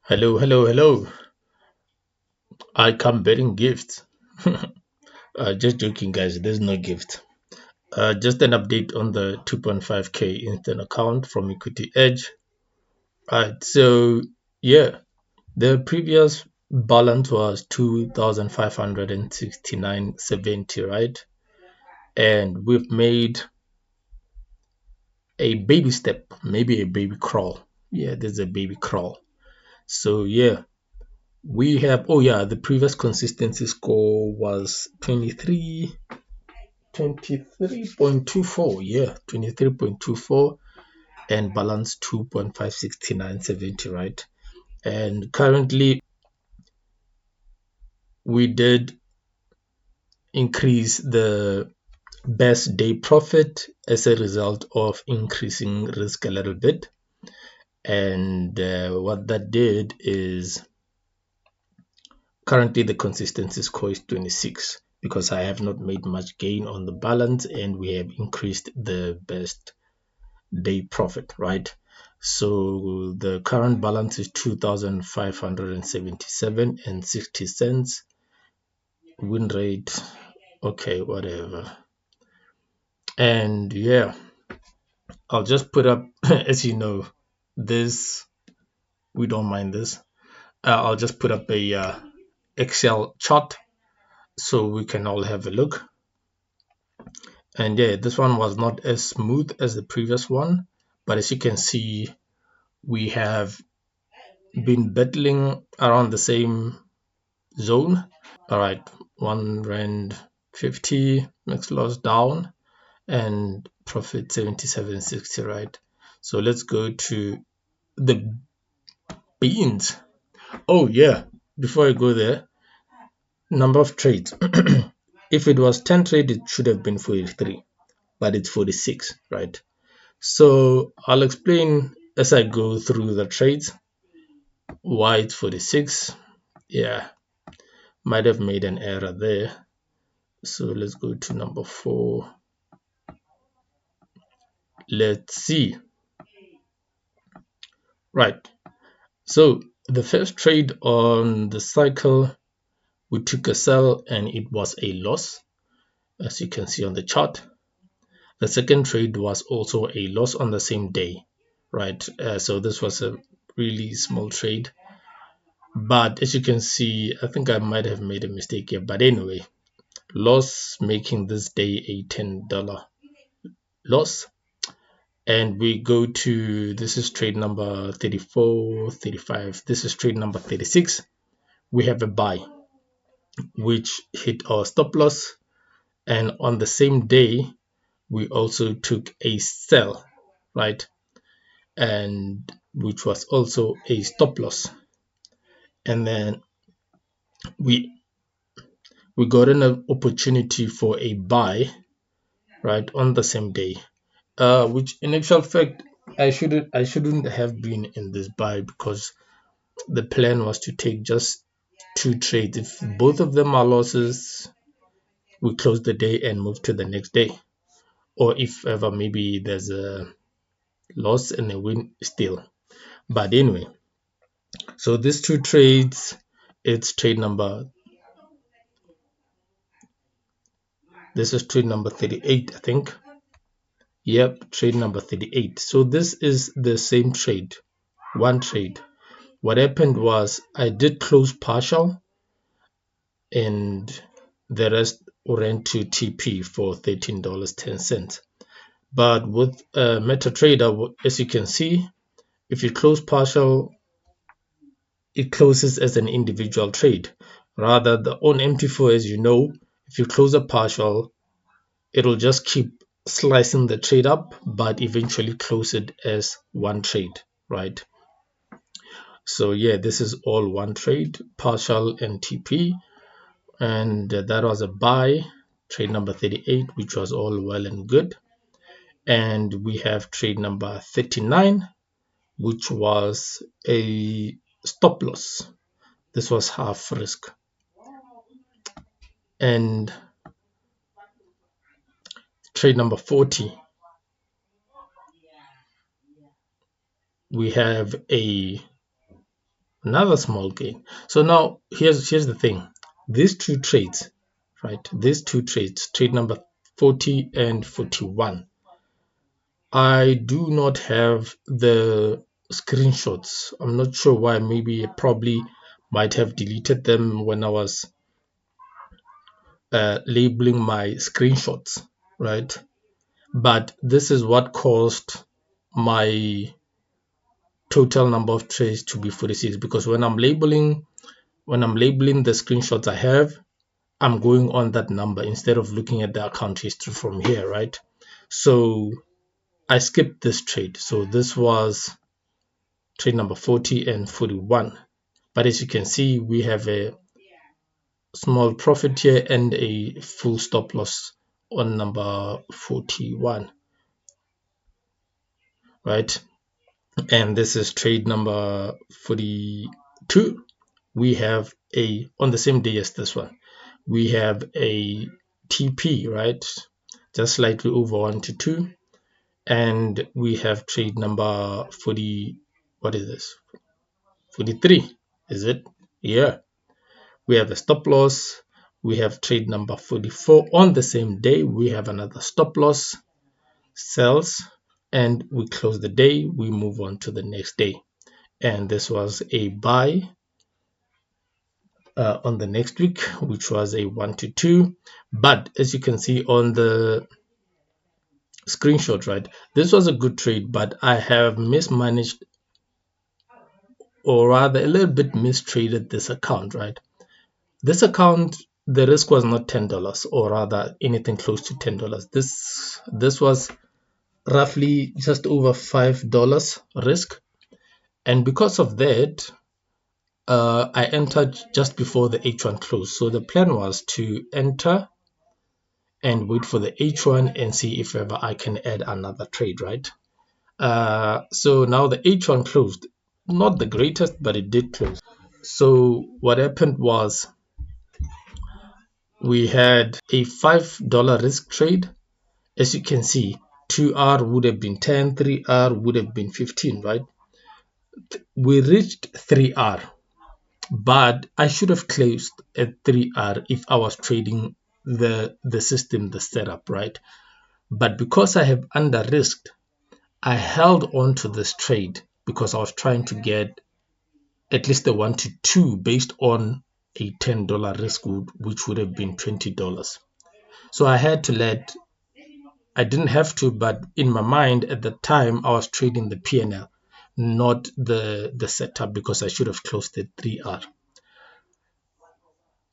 Hello, hello, hello. I come bearing gifts. Just joking, guys. There's no gift. Just an update on the 2.5k instant account from Equity Edge. So yeah, the previous balance was 2,569.70, right? And we've made a baby step, maybe a baby crawl. Yeah, there's a baby crawl. So yeah, we have. Oh yeah, the previous consistency score was 23.24, yeah, 23.24, and balance 2.56970, right? And currently we did increase the best day profit as a result of increasing risk a little bit. And what that did is currently the consistency score is 26 because I have not made much gain on the balance and we have increased the best day profit, right? So the current balance is 2,577 and 60 cents. Win rate, okay, whatever. And yeah, I'll just put up, as you know, this, we don't mind this. I'll just put up a Excel chart so we can all have a look. And yeah, this one was not as smooth as the previous one, but as you can see, we have been battling around the same zone. All right, 1 rand 50, max loss down, and profit 77.60, right? So let's go to the beans. Oh yeah, before I go there, number of trades. If it was 10 trades, it should have been 43, but it's 46, right? So I'll explain as I go through the trades why it's 46. Yeah, might have made an error there. So let's go to number 4. Let's see. Right. So the first trade on the cycle, we took a sell and it was a loss, as you can see on the chart. The second trade was also a loss on the same day, right? So this was a really small trade. But as you can see, I think I might have made a mistake here. But anyway, loss, making this day a $10 loss. And we go to, this is trade number 34, 35. This is trade number 36. We have a buy, which hit our stop loss. And on the same day, we also took a sell, right? And which was also a stop loss. And then we we got an opportunity for a buy, right, on the same day. Which in actual fact I shouldn't have been in this buy because the plan was to take just 2 trades. If both of them are losses, we close the day and move to the next day. Or if ever maybe there's a loss and a win still. But anyway, so these 2 trades, it's trade number, this is trade number 38, I think. Yep, trade number 38. So this is the same trade, one trade. What happened was I did close partial and the rest ran to TP for $13.10. But with MetaTrader, as you can see, if you close partial, it closes as an individual trade. Rather, the on MT4, as you know, if you close a partial, it'll just keep slicing the trade up, but eventually close it as one trade, right? So yeah, this is all one trade, partial and TP, and that was a buy, trade number 38, which was all well and good. And we have trade number 39, which was a stop loss. This was half risk. And trade number 40, we have a another small gain. So now here's the thing. These two trades, right? These two trades, trade number 40 and 41. I do not have the screenshots. I'm not sure why. Maybe I probably might have deleted them when I was labeling my screenshots, right? But this is what caused my total number of trades to be 46, because when I'm labeling the screenshots I have, I'm going on that number instead of looking at the account history from here, right? So I skipped this trade. So this was trade number 40 and 41. But as you can see, we have a small profit here and a full stop loss on number 41, right? And this is trade number 42. We have a, on the same day as this one, we have a TP, right? Just slightly over 1 to 2. And we have trade number 40. What is this? 43. Is it? Yeah. We have a stop loss. We have trade number 44. On the same day, we have another stop loss, sells, and we close the day. We move on to the next day. And this was a buy on the next week, which was a 1 to 2. But as you can see on the screenshot, right, this was a good trade, but I have mismanaged, or rather a little bit mistraded this account, right? This account, the risk was not $10, or rather anything close to $10. This was roughly just over $5 risk, and because of that, I entered just before the H1 closed. So the plan was to enter and wait for the H1 and see if ever I can add another trade, right? So now the H1 closed, not the greatest, but it did close. So what happened was we had a $5 risk trade. As you can see, 2R would have been 10, 3R would have been 15, right? We reached 3R, but I should have closed at 3R if I was trading the system, the setup, right? But because I have under risked, I held on to this trade because I was trying to get at least a 1 to 2 based on a $10 risk, which would have been $20. So I had to I didn't have to, but in my mind at the time I was trading the P&L, not the setup, because I should have closed at 3R.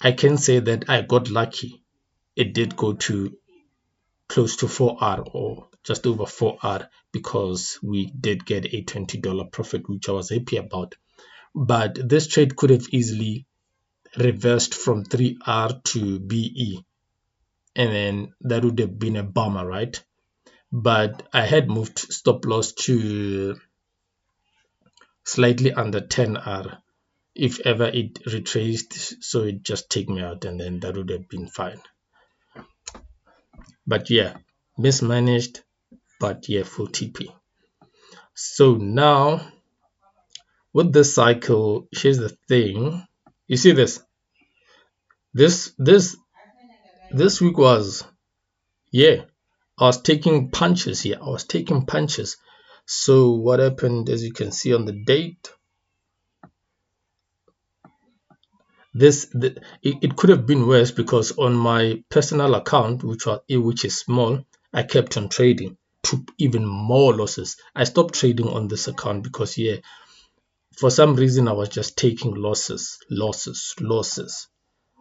I can say that I got lucky. It did go to close to 4R or just over 4R, because we did get a $20 profit, which I was happy about. But this trade could have easily reversed from 3R to BE, and then that would have been a bummer, right? But I had moved stop loss to slightly under 10R. If ever it retraced, so it just take me out, and then that would have been fine. But yeah, mismanaged, but yeah, full TP. So now with this cycle, here's the thing. You see this? This week was, yeah, I was taking punches here. I was taking punches. So what happened, as you can see on the date, it could have been worse, because on my personal account, which is small, I kept on trading, took even more losses. I stopped trading on this account because, yeah, for some reason I was just taking losses,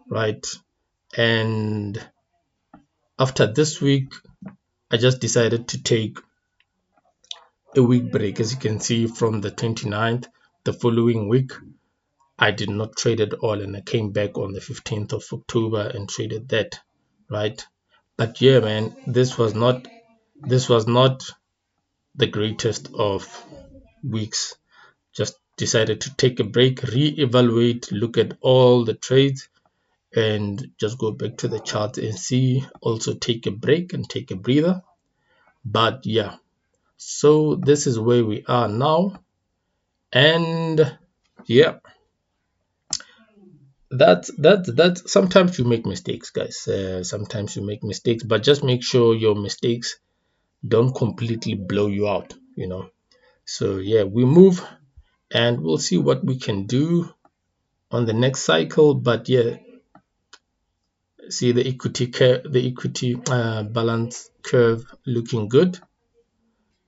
right? And after this week, I just decided to take a week break. As you can see, from the 29th, the following week, I did not trade at all, and I came back on the 15th of October and traded that, right? But yeah, man, this was not the greatest of weeks. Just decided to take a break, re-evaluate, look at all the trades, and just go back to the chart and see. Also take a break and take a breather. But yeah, so this is where we are now, and yeah. That sometimes you make mistakes, guys. Sometimes you make mistakes, but just make sure your mistakes don't completely blow you out, So yeah, we move and we'll see what we can do on the next cycle. But yeah, see the equity balance curve looking good.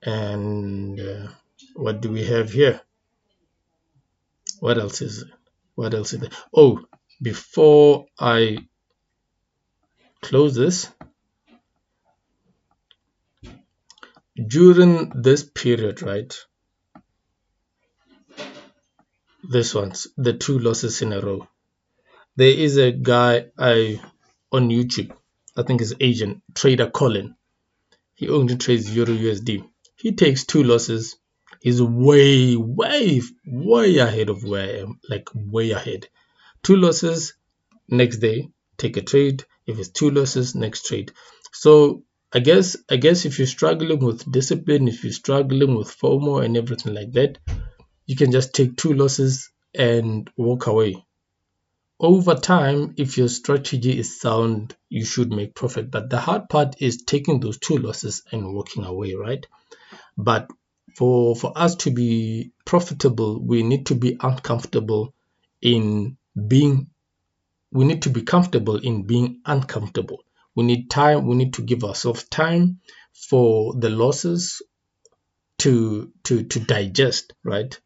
And what do we have here? What else is it? What else is it? Oh, before I close this, during this period, right? This one's the 2 losses in a row. There is a guy on YouTube, I think it's Asian, trader Colin. He only trades Euro USD. He takes 2 losses. He's way ahead of where I am, like way ahead. 2 losses, next day, take a trade. If it's 2 losses, next trade. So I guess if you're struggling with discipline, if you're struggling with FOMO and everything like that, you can just take 2 losses and walk away. Over time, if your strategy is sound, you should make profit. But the hard part is taking those 2 losses and walking away, right? But for us to be profitable, we need to be uncomfortable in being comfortable in being uncomfortable. We need time. We need to give ourselves time for the losses to digest, right?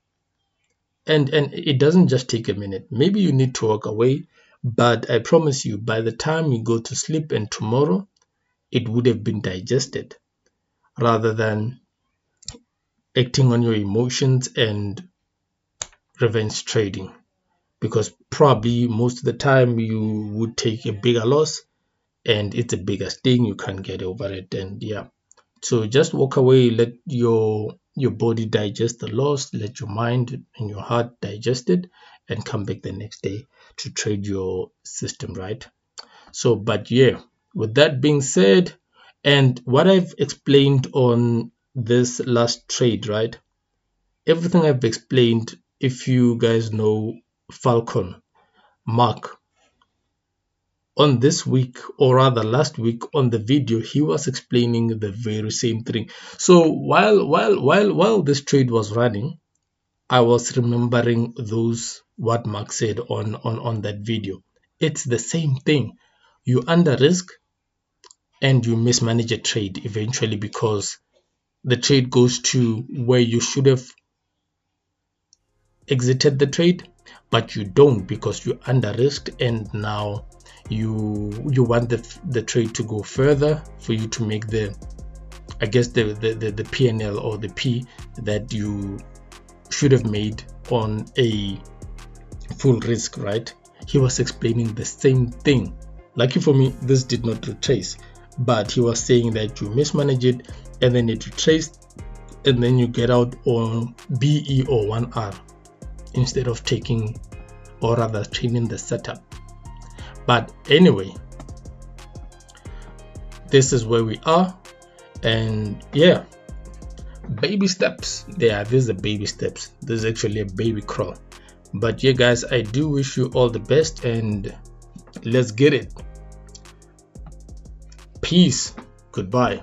And it doesn't just take a minute. Maybe you need to walk away, but I promise you, by the time you go to sleep and tomorrow, it would have been digested, rather than acting on your emotions and revenge trading. Because probably most of the time you would take a bigger loss, and it's the biggest thing, you can't get over it. And yeah, so just walk away, let your body digest the loss, let your mind and your heart digest it, and come back the next day to trade your system, right? So, but yeah, with that being said, and what I've explained on this last trade, right? Everything I've explained, if you guys know Falcon, Mark, on this week, or rather last week, on the video, he was explaining the very same thing. So while this trade was running, I was remembering what Mark said on that video. It's the same thing. You under risk and you mismanage a trade eventually, because the trade goes to where you should have exited the trade, but you don't because you under risked, and now you want the trade to go further for you to make the PNL or the P that you should have made on a full risk, right? He was explaining the same thing. Lucky for me, this did not retrace, but he was saying that you mismanage it and then it retraced, and then you get out on BE or 1R instead of taking, or rather changing the setup. But anyway, this is where we are, and yeah, baby steps. Yeah, this is a baby steps. This is actually a baby crawl. But yeah, guys, I do wish you all the best, and let's get it. Peace. Goodbye.